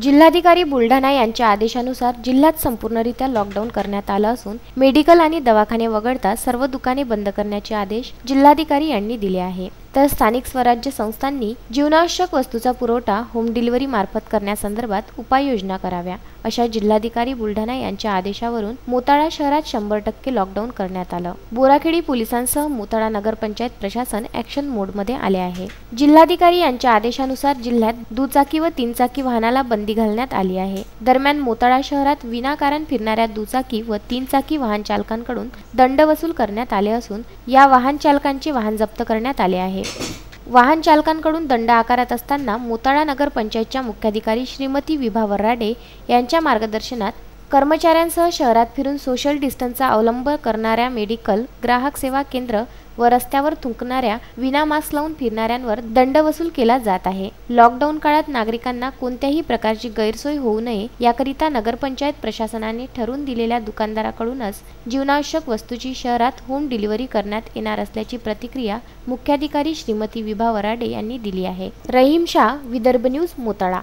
जिल्हाधिकारी बुलढाणा यांच्या आदेशानुसार जिल्ह्यात संपूर्णरित्या लॉकडाऊन करण्यात आलं असून मेडिकल आणि दवाखाने वगळता सर्व दुकाने बंद करण्याचे आदेश जिल्हाधिकारी यांनी दिले आहे। तर स्थानिक स्वराज्य संस्थांनी जीवनावश्यक वस्तूचा पुरवठा होम डिलिव्हरी मार्फत करण्यासंदर्भात उपाययोजना कराव्या, अशा जिल्हाधिकारी बुलढाणा यांच्या आदेशावरून मोताळा शहरात 100% लॉकडाऊन करण्यात आलं। बोराखेडी पोलिसांसह मोताळा नगरपंचायत प्रशासन ॲक्शन मोडमध्ये आले आहे। जिल्हाधिकारी यांच्या आदेशानुसार जिल्ह्यात दुचाकी व 3 चाकी वाहनाला बंदी घालण्यात आली आहे। दरम्यान मोताळा शहरात विनाकारण फिरणाऱ्या दुचाकी व 3 चाकी वाहन चालकांकडून दंड वसूल करण्यात आले असून या वाहन चालकांचे वाहन जप्त करण्यात आले आहे। वाहन चालकांकडून दंड आकारत असताना मोताळा नगर पंचायतच्या मुख्याधिकारी श्रीमती विभा वराडे यांच्या मार्गदर्शनात कर्मचाऱ्यांसह शहरात फिरून सोशल डिस्टन्सचा अवलंब करणाऱ्या मेडिकल, ग्राहक सेवा केंद्र व रस्त्यावर थुंकणाऱ्या विना मास्क लावून फिरणाऱ्यांवर दंड वसूल केला जात आहे। लॉकडाऊन काळात नागरिकांना कोणत्याही प्रकारची गैरसोय होऊ नये याकरिता नगरपंचायत प्रशासनाने ठरवून दिलेल्या दुकानदाराकडूनच जीवनावश्यक वस्तूची शहरात होम डिलिव्हरी करण्यात येणार असल्याची प्रतिक्रिया मुख्याधिकारी श्रीमती विभा वराडे यांनी दिली आहे। रहीम शाह, विदर्भ न्यूज, मोताळा।